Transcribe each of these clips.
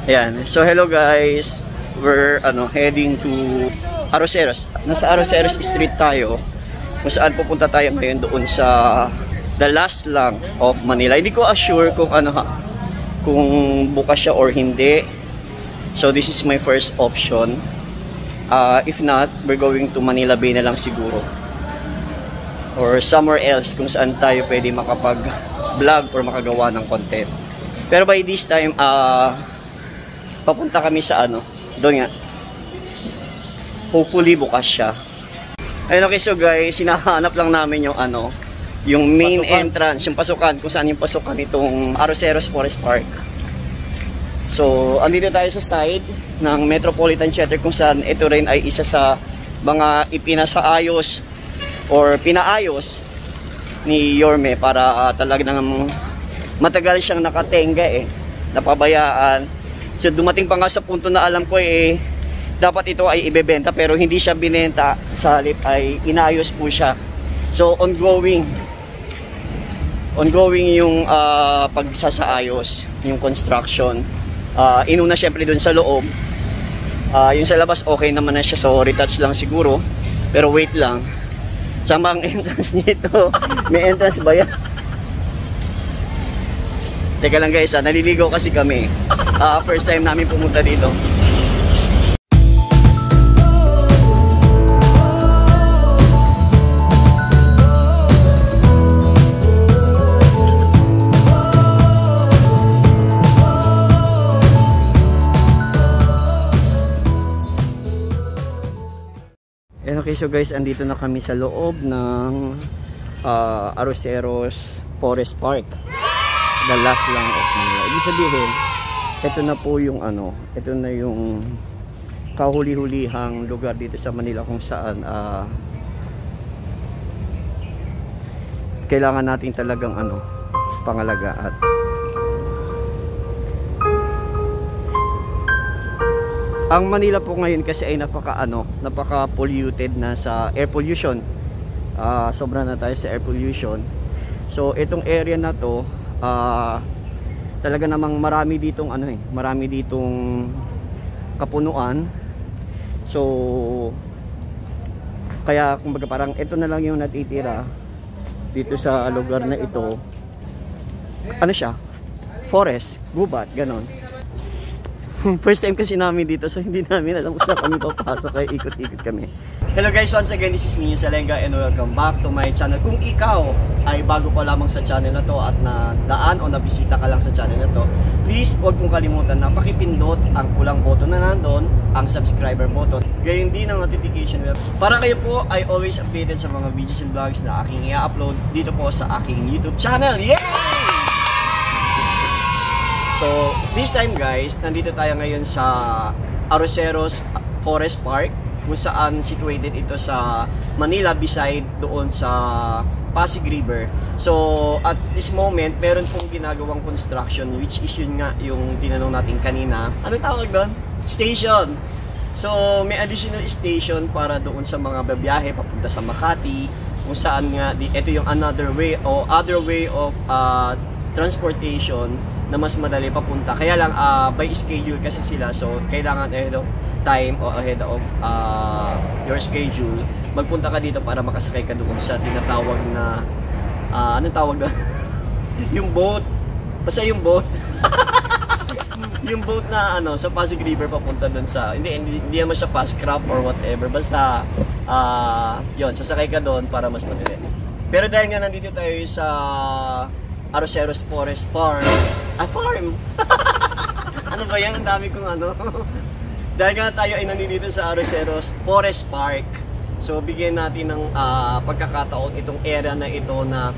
Ayan. So hello guys. We're heading to Arroceros. Nasa Arroceros Street tayo. Kung saan pupunta tayo ngayon doon sa the last lang of Manila. Hindi ko assure kung kung bukas siya or hindi. So this is my first option. If not, we're going to Manila Bay na lang siguro. Or somewhere else kung saan tayo pwede makapag-vlog or makagawa ng content. Pero by this time, papunta kami sa doon nga. Hopefully bukas siya. Ayun, okay, so guys, sinahanap lang namin yung yung main entrance, yung pasukan, kung saan yung pasukan itong Arroceros Forest Park. So, andito tayo sa side ng Metropolitan Theater kung saan ito rin ay isa sa mga ipinasaayos or pinaayos ni Yorme para talaga nang matagal siyang nakatenga napabayaan. So dumating pa nga sa punto na alam ko dapat ito ay ibebenta pero hindi siya binenta, sa halip ay inaayos po siya. So ongoing yung pagsasaayos, yung construction. Inuna syempre dun sa loob. Yung sa labas okay naman na siya, so retouch lang siguro. Pero wait lang. Sama ang entrance nito. May entrance ba yan? Teka lang guys, naliligaw kasi kami. First time namin pumunta dito. Okay, so guys, andito na kami sa loob ng Arroceros Forest Park. The last lang of Manila. Ibig sabihin, ito na po yung ito na yung kahuli-hulihang lugar dito sa Manila kung saan kailangan natin talagang pangalagaan. Ang Manila po ngayon kasi ay napaka polluted na sa air pollution. Sobra na tayo sa air pollution. So itong area na to talaga namang marami ditong marami ditong kapunuan. So kaya kumbaga parang ito na lang yung natitira dito sa lugar na ito. Siya? Forest, gubat, ganon. First time kasi namin dito, so hindi namin alam kung saan kami papasok, kaya ikot-ikot kami. Hello guys, once again, this is Nino Salenga and welcome back to my channel. Kung ikaw ay bago pa lamang sa channel na to at nadaan o nabisita ka lang sa channel na to, please huwag mong kalimutan na pakipindot ang pulang button na nandun, ang subscriber button, gayon din ang notification bell, para kayo po ay always updated sa mga videos and vlogs na aking i-upload dito po sa aking YouTube channel. Yay! So, this time guys, nandito tayo ngayon sa Arroceros Forest Park, kung saan situated ito sa Manila, beside doon sa Pasig River. So, at this moment, meron pong ginagawang construction, which is yun nga yung tinanong natin kanina. Ano tawag doon? Station! So, may additional station para doon sa mga babiyahe papunta sa Makati, kung saan nga, ito yung other way of transportation na mas madali papunta. Kaya lang by schedule kasi sila, so kailangan ahead of time o ahead of your schedule magpunta ka dito para makasakay ka doon sa tinatawag na anong tawag doon? Yung boat, basta yung boat. Yung boat na sa Pasig River papunta doon sa hindi naman sa Pasig Craft or whatever, basta yon, sasakay ka doon para mas madali. Pero dahil nga nandito tayo sa Arroceros Forest Farm. Farm! Ano ba yan? Ang dami kong Dahil nga tayo ay nandito sa Arroceros Forest Park. So, bigyan natin ng pagkakataon itong area na ito na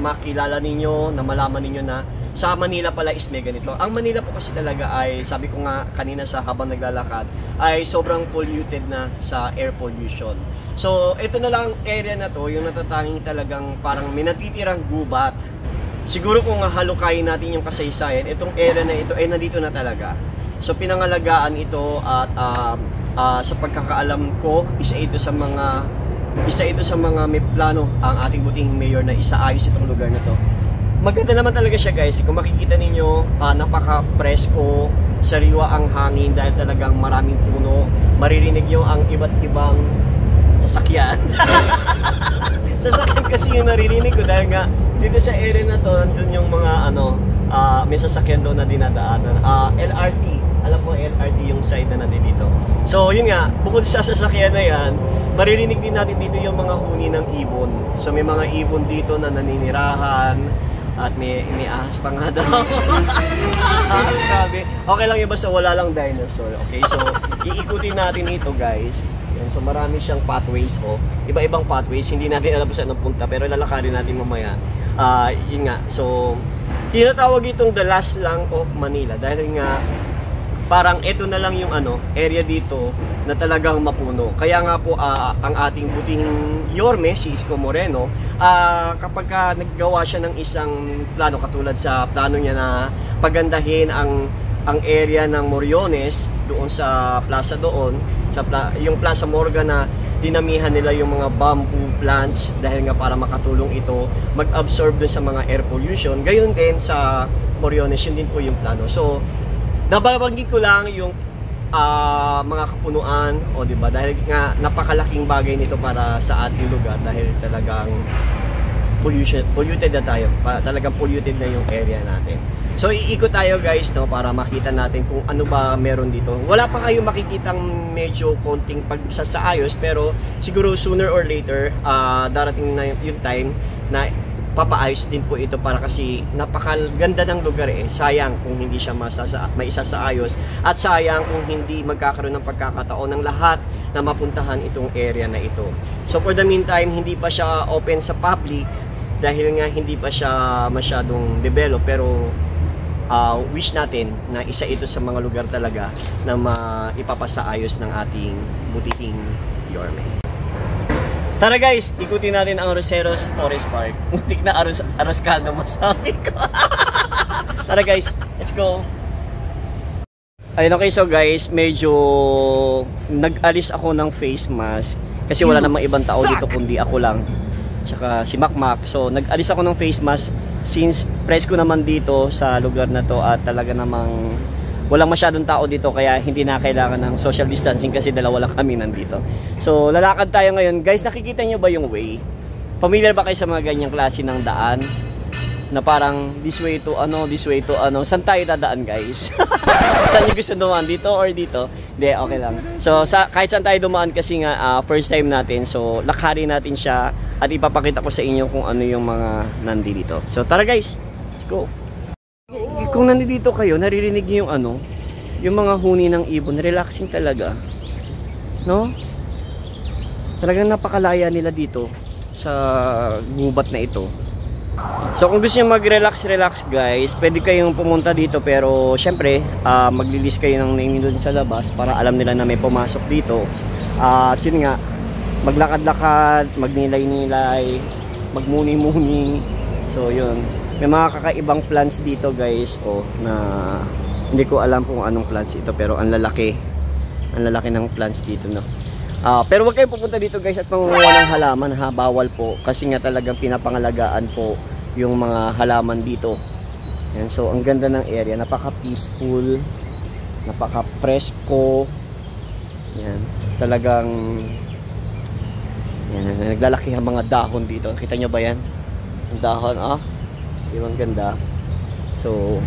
makilala ninyo, na malaman ninyo na sa Manila pala is mega nito. Ang Manila po kasi talaga ay, sabi ko nga kanina habang naglalakad, ay sobrang polluted na sa air pollution. So, ito na lang area na to, yung natatanging talagang parang minatitirang gubat. Siguro kung halukayin natin yung kasaysayan, itong area na ito ay nandito na talaga. So pinangalagaan ito at sa pagkakaalam ko, isa ito sa mga may plano ang ating buting mayor na isaayos itong lugar na to. Maganda naman talaga siya guys. Kung makikita ninyo, napaka-presko, sariwa ang hangin dahil talagang maraming puno. Maririnig yung ang iba't ibang sasakyan. Sasakyan kasi yung naririnig ko dahil nga dito sa area na to, nandun yung mga may sasakyan doon na dinadaanan. LRT, alam mo LRT yung side na nandito. So yun nga, bukod sa sasakyan na yan, maririnig din natin dito yung mga huni ng ibon. So may mga ibon dito na naninirahan at may ahas pa nga daw. Grabe. Okay lang yun basta wala lang dinosaur. Okay, so iikutin natin ito guys. So marami siyang pathways iba-ibang pathways, hindi natin alam kung saan punta pero lalakarin natin mamaya. Yun nga, so tinatawag itong the last lang of Manila dahil nga parang ito na lang yung area dito na talagang mapuno. Kaya nga po ang ating butihing Yorme, si Isko Moreno, kapag naggawa siya ng isang plano katulad sa plano niya na pagandahin ang area ng Moriones doon sa plaza doon, yung Plaza Morgan na dinamihan nila yung mga bamboo plants dahil nga para makatulong ito mag-absorb dun sa mga air pollution. Gayon din sa Moriones, yun din po yung plano. So, nababanggit ko lang yung mga kapunuan, diba? Dahil nga napakalaking bagay nito para sa ating lugar dahil talagang polluted na tayo. Talagang polluted na yung area natin. So iikot tayo guys para makita natin kung ano ba meron dito. Wala pa kayong makikitang medyo konting pagsasaayos pero siguro sooner or later darating na yung time na papaayos din po ito para kasi napakaganda ng lugar Sayang kung hindi siya maisasaayos at sayang kung hindi magkakaroon ng pagkakataon ng lahat na mapuntahan itong area na ito. So for the meantime, hindi pa siya open sa public dahil nga hindi pa siya masyadong develop pero wish natin na isa ito sa mga lugar talaga na maipapasaayos ng ating butihing Yorme. Tara guys, ikutin natin ang Roseros Forest Park. Muntik na aros kaldo masabi ko. Tara guys, let's go. Ayun, okay, so guys, medyo nag-alis ako ng face mask kasi wala namang ibang tao dito kundi ako lang tsaka si Makmak. So nag-alis ako ng face mask since presko naman dito sa lugar na to at talaga namang walang masyadong tao dito kaya hindi na kailangan ng social distancing kasi dalawa lang kami nandito. So lalakad tayo ngayon. Guys, nakikita nyo ba yung way? Familiar ba kayo sa mga ganyang klase ng daan? Na parang this way to saan tayo dadaan guys? Saan nyo gusto dumaan? Dito or dito? Hindi, okay lang. So kahit saan tayo dumaan kasi nga first time natin, so lakarin natin siya at ipapakita ko sa inyo kung ano yung mga nandito. So tara guys, let's go. Kung nandito kayo, naririnig niyo yung yung mga huni ng ibon, relaxing talaga. No? Talagang napakalaya nila dito sa gubat na ito. So kung gusto niyo mag-relax guys, pwede kayong pumunta dito pero syempre maglilist kayo ng name doon sa labas para alam nila na may pumasok dito. At yun nga, maglakad-lakad, magnilay-nilay, magmuni-muni. So yun, may mga kakaibang plants dito guys na hindi ko alam kung anong plants ito pero ang lalaki ng plants dito no. Pero wag kayong pupunta dito guys at mangunguha ng halaman ha, bawal po kasi nga talagang pinapangalagaan po yung mga halaman dito. Yan, so ang ganda ng area, napaka peaceful, napaka presko. Yan, talagang naglalaki ang mga dahon dito. Kita nyo ba yan? Ang dahon yung ganda. So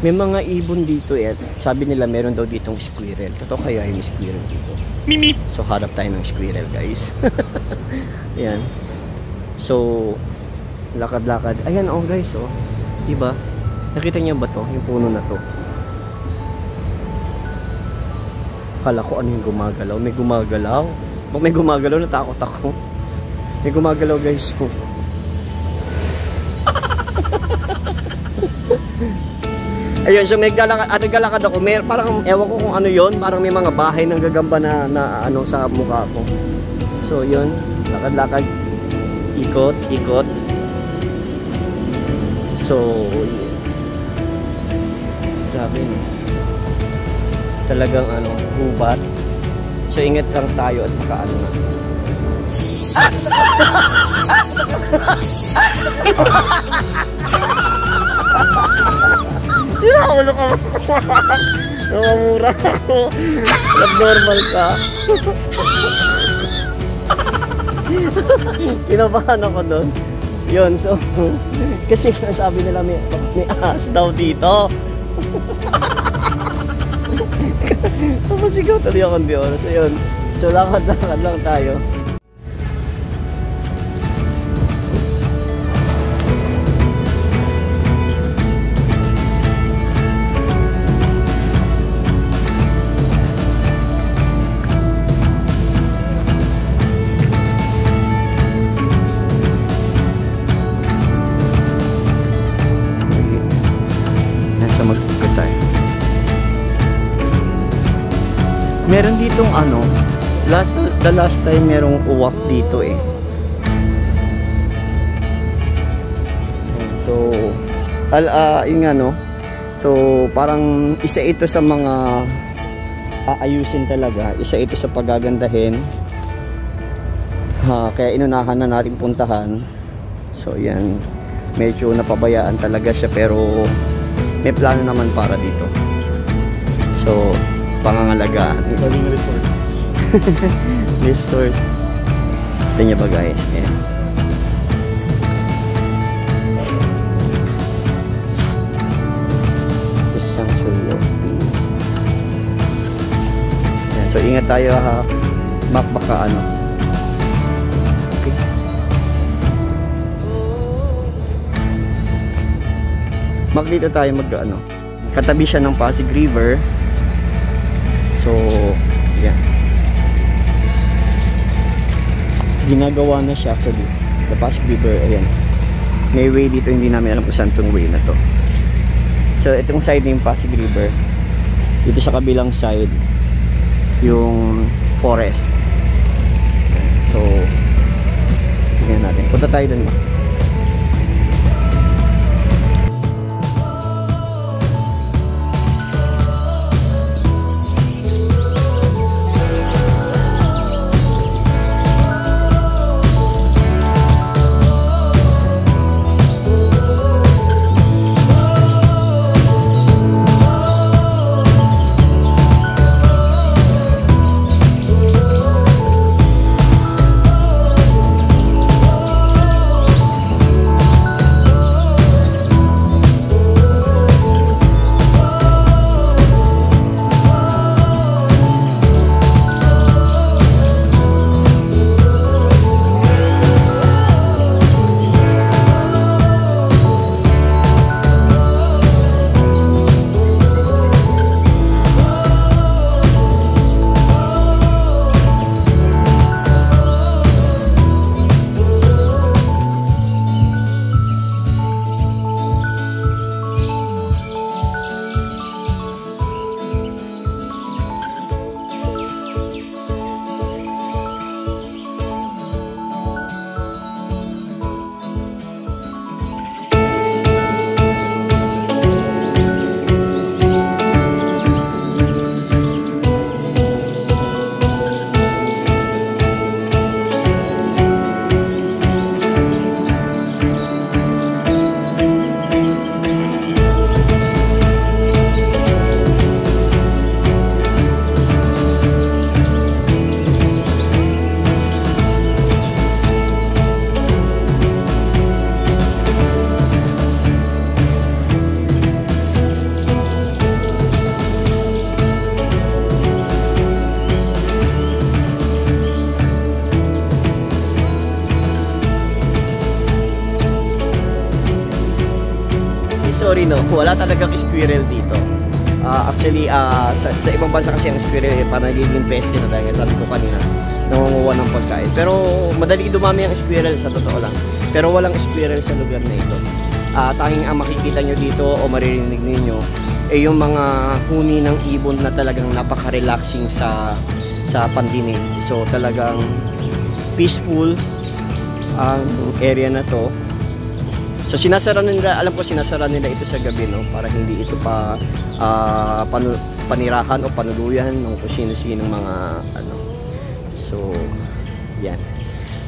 may mga ibon dito sabi nila meron daw ditong squirrel. Totoo kaya yung squirrel dito? Mimi. So harap tayo ng squirrel guys. Yan. So lakad-lakad. Ayan guys diba? Nakita niyo ba to? Yung puno na to. Kala ko ano yung gumagalaw. May gumagalaw. Pag may gumagalaw natakot ako. May gumagalaw guys. Ayun, so naglalakad ako. Parang ewan ko kung ano yon, parang may mga bahay ng gagamba na sa mukha ko. So yun, lakad-lakad, ikot. So grabe no. Talagang gubat. So ingat lang tayo at makaano na. Sinaulo ka mo. Namamura ako. Abnormal ka. Kinabahan ako doon. Yun, so kasi sabi nila may ahas daw dito. Masigaw tuloy ako di oras. So yun, so lakad-lakad lang tayo. Meron ditong ano, the last time merong uwak dito eh. So, yung ano, so parang isa ito sa mga aayusin talaga, isa ito sa pagagandahin. Kaya inunahan na natin puntahan. So yan, medyo napabayaan talaga siya pero may plano naman para dito. So, pangangalagaan. Gawing resort. Resort. Ito niya ba guys? Ayan. The Sanctuary of Peace. Ayan. So ingat tayo ha. Baka ano. Okay. Dito tayo ano. Katabi siya ng Pasig River. So, yan. Ginagawa na siya actually. The Pasig River, ayan. May way dito, hindi namin alam kung saan itong way na to. So, itong side na yung Pasig River. Dito sa kabilang side, yung forest. So, tingnan natin. Punta tayo dun. Sorry no, wala talagang squirrel dito. Actually, sa ibang bansa kasi ang squirrel parang nagiging peste na dahil sabi ko kanina, nangunguha ng pagkain. Pero madali dumami ang squirrel sa totoo lang. Pero walang squirrel sa lugar na ito. Tanging ang makikita nyo dito o maririnig ninyo ay yung mga huni ng ibon na talagang napaka-relaxing sa pandinig. So talagang peaceful ang area na to. So sinasara nila, alam ko sinasara nila ito sa gabi no, para hindi ito pa panirahan o panuluyan ng kung sino-sinong mga ano. So yan.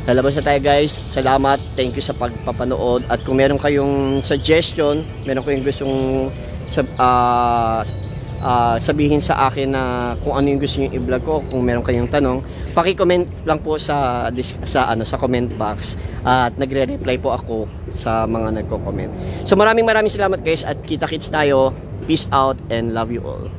Lalabas na tayo guys. Salamat. Thank you sa pagpapanood. At kung meron kayong suggestion, meron kayong gustong sabihin sa akin na kung ano yung gusto niyo i-vlog ko. Kung meron kayong tanong, paki-comment lang po sa comment box at nagre-reply po ako sa mga nagko-comment. So maraming salamat guys, at kita-kits tayo. Peace out and love you all.